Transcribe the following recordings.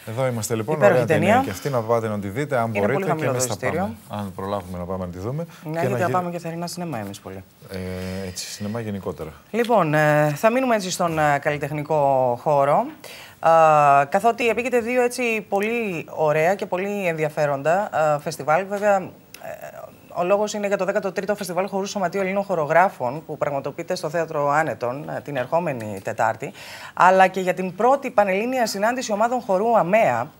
Εδώ είμαστε λοιπόν. Υπέροχη Ωραία ταινία. Και αυτή να πάτε να τη δείτε, αν είναι μπορείτε. Πολύ και εμείς θα πάμε. Αν προλάβουμε να πάμε να τη δούμε. Ναι, γιατί θα πάμε και θερινά σινεμά εμείς πολύ. Έτσι, σινεμά γενικότερα. Λοιπόν, θα μείνουμε έτσι στον καλλιτεχνικό χώρο. Καθότι επήγεται δύο έτσι πολύ ωραία και πολύ ενδιαφέροντα φεστιβάλ. Βέβαια, ο λόγος είναι για το 13ο Φεστιβάλ Χορού Σωματείου Ελλήνων Χορογράφων που πραγματοποιείται στο Θέατρο Άνετων την ερχόμενη Τετάρτη, αλλά και για την πρώτη πανελλήνια συνάντηση ομάδων χορού ΑΜΕΑ,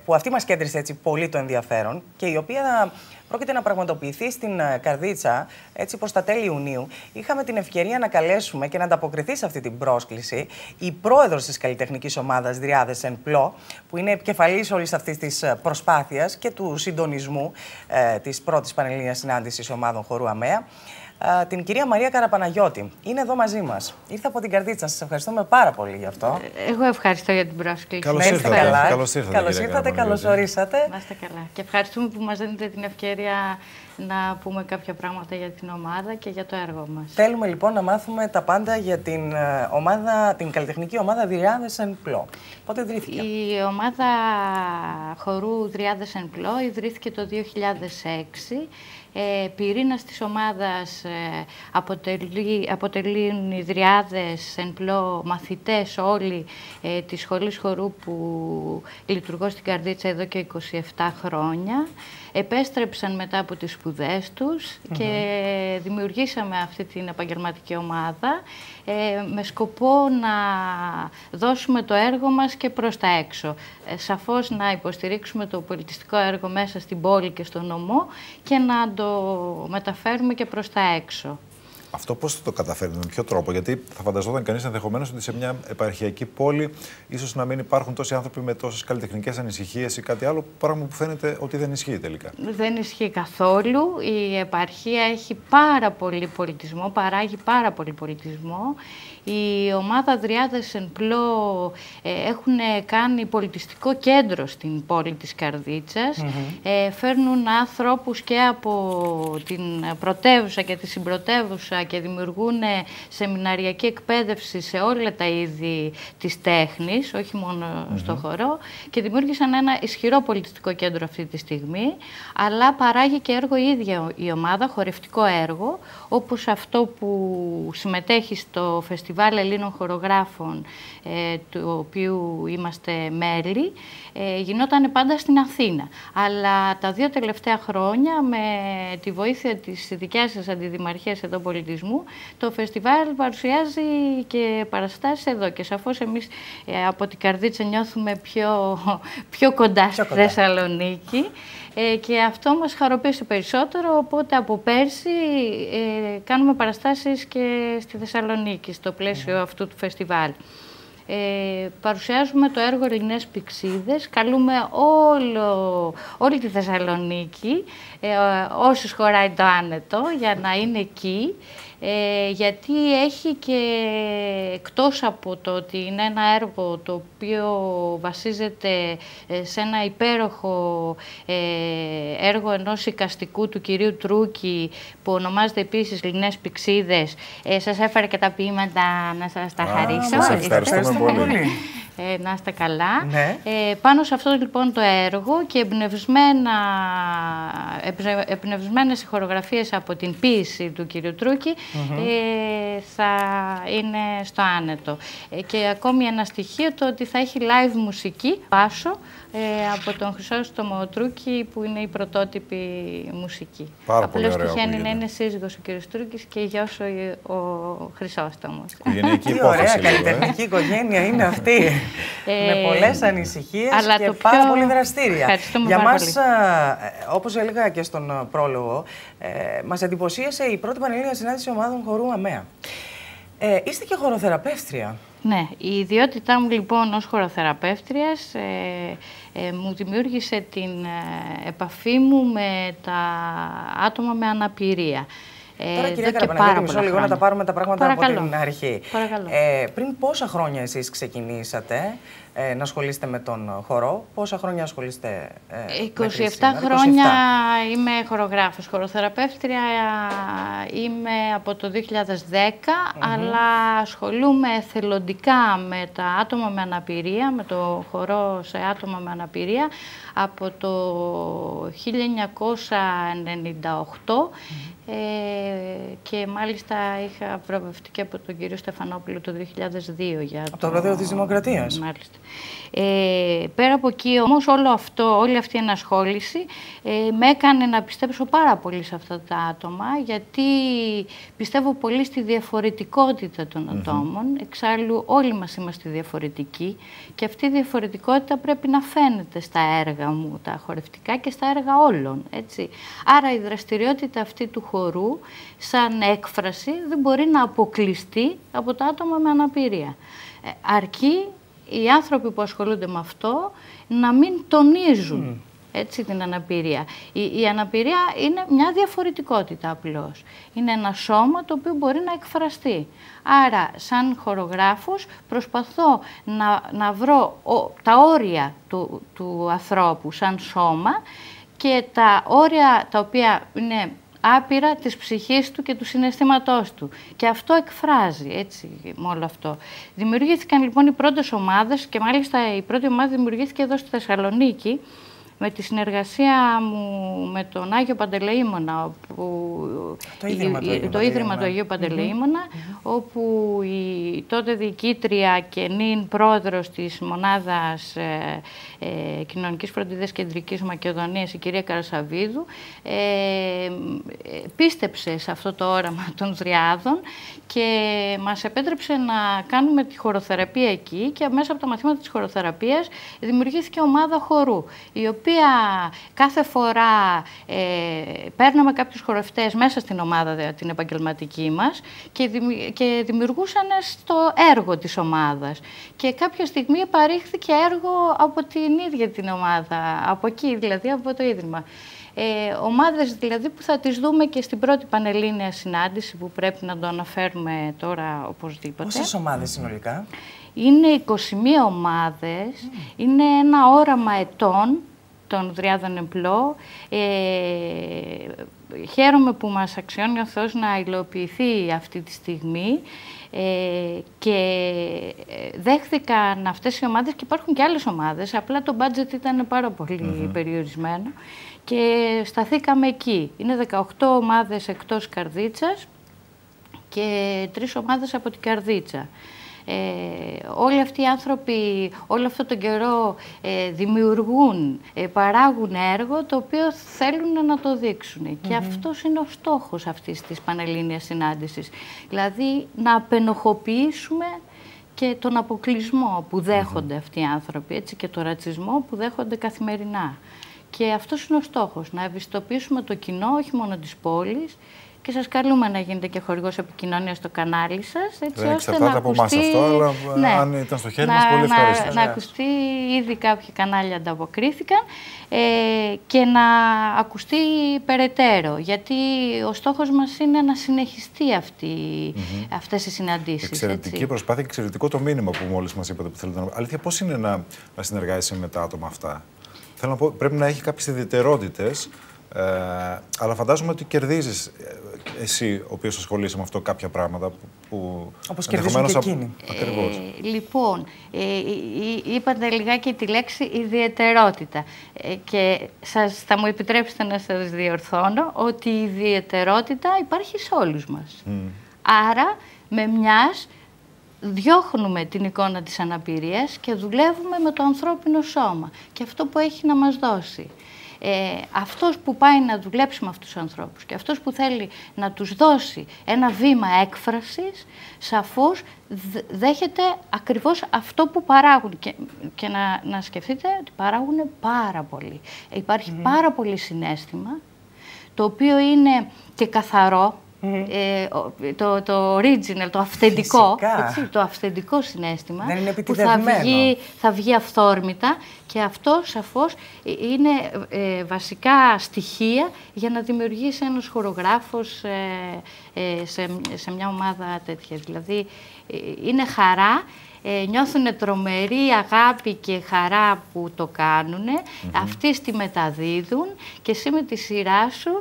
που αυτή μας κέντρισε έτσι πολύ το ενδιαφέρον και η οποία πρόκειται να πραγματοποιηθεί στην Καρδίτσα έτσι προς τα τέλη Ιουνίου. Είχαμε την ευκαιρία να καλέσουμε και να ανταποκριθεί σε αυτή την πρόσκληση η πρόεδρος της καλλιτεχνικής ομάδας Δριάδες Εν Πλώ, που είναι επικεφαλής όλης αυτής της προσπάθειας και του συντονισμού της πρώτης πανελλήνιας συνάντησης ομάδων χορού ΑΜΕΑ, την κυρία Μαρία Καραπαναγιώτη. Είναι εδώ μαζί μας. Ήρθε από την Καρδίτσα. Σας ευχαριστούμε πάρα πολύ γι' αυτό. Εγώ ευχαριστώ για την πρόσκληση. Καλώς ήρθατε. Καλώς ήρθατε, καλώς ορίσατε. Να είστε καλά. Και ευχαριστούμε που μας δίνετε την ευκαιρία να πούμε κάποια πράγματα για την ομάδα και για το έργο μας. Θέλουμε λοιπόν να μάθουμε τα πάντα για την την καλλιτεχνική ομάδα Δριάδες Εν Πλώ. Πότε ιδρύθηκε? Η ομάδα χορού Δριάδες Εν Πλώ ιδρύθηκε το 2006. Πυρήνας της ομάδας αποτελούν οι Δριάδες Εν Πλώ μαθητές όλοι της σχολής χορού που λειτουργώ στην Καρδίτσα εδώ και 27 χρόνια. Επέστρεψαν μετά από τις σπουδές τους και δημιουργήσαμε αυτή την επαγγελματική ομάδα με σκοπό να δώσουμε το έργο μας και προς τα έξω. Σαφώς να υποστηρίξουμε το πολιτιστικό έργο μέσα στην πόλη και στον νομό και να το μεταφέρουμε και προς τα έξω. Αυτό πώς θα το καταφέρνετε, με ποιο τρόπο? Γιατί θα φανταζόταν κανείς ενδεχομένως ότι σε μια επαρχιακή πόλη ίσως να μην υπάρχουν τόσοι άνθρωποι με τόσες καλλιτεχνικές ανησυχίες ή κάτι άλλο, πράγμα που φαίνεται ότι δεν ισχύει τελικά. Δεν ισχύει καθόλου. Η επαρχία έχει πάρα πολύ πολιτισμό, παράγει πάρα πολύ πολιτισμό. Η ομάδα Δριάδες Εν Πλώ έχουν κάνει πολιτιστικό κέντρο στην πόλη της Καρδίτσας. Φέρνουν ανθρώπους και από την πρωτεύουσα και τη συμπρωτεύουσα και δημιουργούν σεμιναριακή εκπαίδευση σε όλα τα είδη της τέχνης, όχι μόνο στο χορό, και δημιούργησαν ένα ισχυρό πολιτιστικό κέντρο αυτή τη στιγμή, αλλά παράγει και έργο η ίδια η ομάδα, χορευτικό έργο, όπως αυτό που συμμετέχει στο Φεστιβάλ Ελλήνων Χορογράφων, του οποίου είμαστε μέλη, γινόταν πάντα στην Αθήνα. Αλλά τα 2 τελευταία χρόνια, με τη βοήθεια της δικιάς σας αντιδημαρχίας εδώ πολιτισμού, το φεστιβάλ παρουσιάζει και παραστάσεις εδώ. Και σαφώς εμείς από την Καρδίτσα νιώθουμε πιο κοντά στη Θεσσαλονίκη. Και αυτό μας χαροποίησε περισσότερο, οπότε από πέρσι κάνουμε παραστάσεις και στη Θεσσαλονίκη, στο πλαίσιο αυτού του φεστιβάλ. Παρουσιάζουμε το έργο Ελληνές Πυξίδες, καλούμε όλη τη Θεσσαλονίκη, όσους χωράει το άνετο, για να είναι εκεί, γιατί έχει και, εκτός από το ότι είναι ένα έργο το οποίο βασίζεται σε ένα υπέροχο έργο ενός εικαστικού του κυρίου Τρούκη, που ονομάζεται επίσης Ελληνές Πυξίδες. Σας έφερα και τα ποίηματα να σας τα χαρίσω. Σας ευχαριστούμε πολύ. Να είστε καλά. Ναι. Πάνω σε αυτό λοιπόν το έργο και εμπνευσμένες χορογραφίες από την ποίηση του κυρίου Τρούκη θα είναι στο άνετο. Και ακόμη ένα στοιχείο, το ότι θα έχει live μουσική, Πάσο, από τον Χρυσόστομο Τρούκη, που είναι η πρωτότυπη μουσική. Πάρα πολύ ωραία. Απλώς τυχαίνει να είναι σύζυγος ο κύριος Τρούκης και γιος ο Χρυσόστομος. Οικογενειακή Τι ωραία υπόθεση. καλλιτεχνική οικογένεια είναι αυτή. Με πολλές ανησυχίες και πάρα πολύ δραστήρια. Για μας, όπως έλεγα και στον πρόλογο, μας εντυπωσίασε η πρώτη πανελλήνια συνάντηση ομάδων χορού ΑΜΕΑ. Είστε και χοροθεραπεύτρια. Ναι, η ιδιότητά μου λοιπόν ως χοροθεραπεύτριας μου δημιούργησε την επαφή μου με τα άτομα με αναπηρία. Τώρα, κυρία Καραπαναγιώτη, μισό λίγο να τα πάρουμε τα πράγματα από την αρχή. Παρακαλώ. Πριν πόσα χρόνια εσείς ξεκινήσατε να ασχολείστε με τον χορό. Πόσα χρόνια ασχολείστε? 27 χρόνια είμαι χορογράφος, χοροθεραπεύτρια είμαι από το 2010, αλλά ασχολούμαι εθελοντικά με τα άτομα με αναπηρία, με το χορό σε άτομα με αναπηρία από το 1998 και μάλιστα είχα βραβευτεί και από τον κύριο Στεφανόπουλο το 2002 για από το βραβείο της Δημοκρατίας. Μάλιστα. Πέρα από εκεί όμως όλη αυτή η ενασχόληση με έκανε να πιστέψω πάρα πολύ σε αυτά τα άτομα, γιατί πιστεύω πολύ στη διαφορετικότητα των ατόμων. Εξάλλου όλοι μας είμαστε διαφορετικοί και αυτή η διαφορετικότητα πρέπει να φαίνεται στα έργα μου, τα χορευτικά και στα έργα όλων. Έτσι. Άρα η δραστηριότητα αυτή του χορού σαν έκφραση δεν μπορεί να αποκλειστεί από τα άτομα με αναπηρία. Αρκεί οι άνθρωποι που ασχολούνται με αυτό να μην τονίζουν έτσι, την αναπηρία. Η αναπηρία είναι μια διαφορετικότητα απλώς. Είναι ένα σώμα το οποίο μπορεί να εκφραστεί. Άρα, σαν χορογράφος, προσπαθώ να βρω τα όρια του ανθρώπου σαν σώμα και τα όρια τα οποία είναι άπειρα της ψυχής του και του συναισθήματός του. Και αυτό εκφράζει, έτσι, με όλο αυτό. Δημιουργήθηκαν λοιπόν οι πρώτες ομάδες και μάλιστα η πρώτη ομάδα δημιουργήθηκε εδώ στη Θεσσαλονίκη με τη συνεργασία μου με τον Άγιο Παντελεήμονα, το Ίδρυμα του Αγίου Παντελεήμονα, όπου η τότε διοικήτρια και νυν πρόεδρος της Μονάδας Κοινωνικής Φροντίδας Κεντρικής Μακεδονίας, η κυρία Καρασαβίδου, πίστεψε σε αυτό το όραμα των Δριάδων και μας επέτρεψε να κάνουμε τη χοροθεραπεία εκεί, και μέσα από τα μαθήματα της χοροθεραπείας δημιουργήθηκε ομάδα χορού, η οποία κάθε φορά παίρναμε κάποιους χορευτές μέσα στην ομάδα την επαγγελματική μας και δημιουργούσαν στο έργο της ομάδας. Και κάποια στιγμή παρήχθηκε έργο από την ίδια την ομάδα, από εκεί δηλαδή, από το Ίδρυμα. Ομάδες δηλαδή που θα τις δούμε και στην πρώτη πανελλήνια συνάντηση που πρέπει να το αναφέρουμε τώρα οπωσδήποτε. Πόσες ομάδες συνολικά? Είναι 21 ομάδες, είναι ένα όραμα ετών των Δριάδων Εμπλό. Χαίρομαι που μας αξιώνει ο Θεός να υλοποιηθεί αυτή τη στιγμή και δέχθηκαν αυτές οι ομάδες, και υπάρχουν και άλλες ομάδες, απλά το budget ήταν πάρα πολύ περιορισμένο και σταθήκαμε εκεί. Είναι 18 ομάδες εκτός Καρδίτσας και 3 ομάδες από την Καρδίτσα. Όλοι αυτοί οι άνθρωποι όλο αυτόν τον καιρό δημιουργούν, παράγουν έργο το οποίο θέλουν να το δείξουν. Και αυτός είναι ο στόχος αυτής της πανελλήνιας συνάντησης. Δηλαδή να απενοχοποιήσουμε και τον αποκλεισμό που δέχονται αυτοί οι άνθρωποι, έτσι, και τον ρατσισμό που δέχονται καθημερινά. Και αυτός είναι ο στόχος, να ευαισθητοποιήσουμε το κοινό, όχι μόνο της πόλης, και σας καλούμε να γίνετε και χορηγός επικοινωνίας στο κανάλι σας. Έτσι, δεν εξαρτάται από εμάς αυτό, αλλά αν ήταν στο χέρι μας, πολύ ευχαριστώ. Να ακουστεί, ήδη κάποια κανάλια ανταποκρίθηκαν και να ακουστεί περαιτέρω. Γιατί ο στόχος μας είναι να συνεχιστεί αυτές οι συναντήσεις. Εξαιρετική προσπάθεια και εξαιρετικό το μήνυμα που μόλις μας είπατε που θέλετε να... Αλήθεια, πώς είναι να συνεργάζεσαι με τα άτομα αυτά? Θέλω να πω, πρέπει να έχει κάποιες ιδιαιτερότητες. Αλλά φαντάζομαι ότι κερδίζεις εσύ, ο οποίος ασχολείσαι με αυτό, κάποια πράγματα που όπως κερδίζουν και εκείνοι. Ακριβώς. Λοιπόν, είπατε λιγάκι τη λέξη ιδιαιτερότητα και θα μου επιτρέψετε να σας διορθώνω ότι η ιδιαιτερότητα υπάρχει σε όλους μας. Άρα, με μιας διώχνουμε την εικόνα της αναπηρίας και δουλεύουμε με το ανθρώπινο σώμα και αυτό που έχει να μας δώσει. Αυτός που πάει να δουλέψει με αυτούς τους ανθρώπους και αυτός που θέλει να τους δώσει ένα βήμα έκφρασης, σαφώς δέχεται ακριβώς αυτό που παράγουν. Και να σκεφτείτε ότι παράγουν πάρα πολύ. Υπάρχει πάρα πολύ συναίσθημα, το οποίο είναι και καθαρό, το original, το αυθεντικό, έτσι, το αυθεντικό συναίσθημα που θα βγει αυθόρμητα, και αυτό σαφώς είναι βασικά στοιχεία για να δημιουργήσει ένας χορογράφος σε μια ομάδα τέτοια. Δηλαδή είναι χαρά νιώθουν τρομερή αγάπη και χαρά που το κάνουν, αυτοί τη μεταδίδουν και εσύ με τη σειρά σου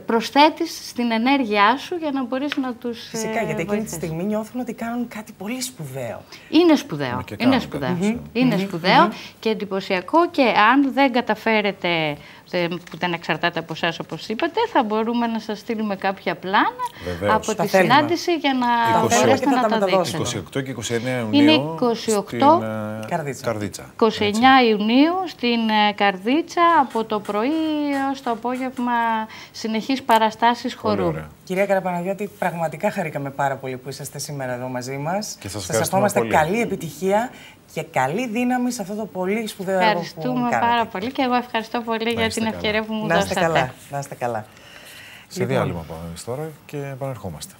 προσθέτεις στην ενέργειά σου για να μπορείς να τους Φυσικά, γιατί εκείνη τη στιγμή νιώθουν ότι κάνουν κάτι πολύ σπουδαίο. Είναι σπουδαίο. Είναι σπουδαίο και εντυπωσιακό, και αν δεν καταφέρετε, που δεν εξαρτάται από εσάς όπως είπατε, θα μπορούμε να σας στείλουμε κάποια πλάνα από τη συνάντηση για να μπορέσετε να τα δείξετε. 28 και 29 Ιουνίου είναι 28 στην Καρδίτσα. 29 Ιουνίου στην Καρδίτσα, από το πρωί έως το απόγευμα, συνεχείς παραστάσεις χορού. Κυρία Καραπαναγιώτη, πραγματικά χαρήκαμε πάρα πολύ που είσαστε σήμερα εδώ μαζί μας. Και σας ευχόμαστε πολύ. Καλή επιτυχία και καλή δύναμη σε αυτό το πολύ σπουδαίο έργο που κάνετε. Ευχαριστούμε πάρα πολύ και εγώ ευχαριστώ πολύ για την ευκαιρία που μου δώσατε. Να είστε καλά. Σε διάλειμμα πάμε τώρα και επανερχόμαστε.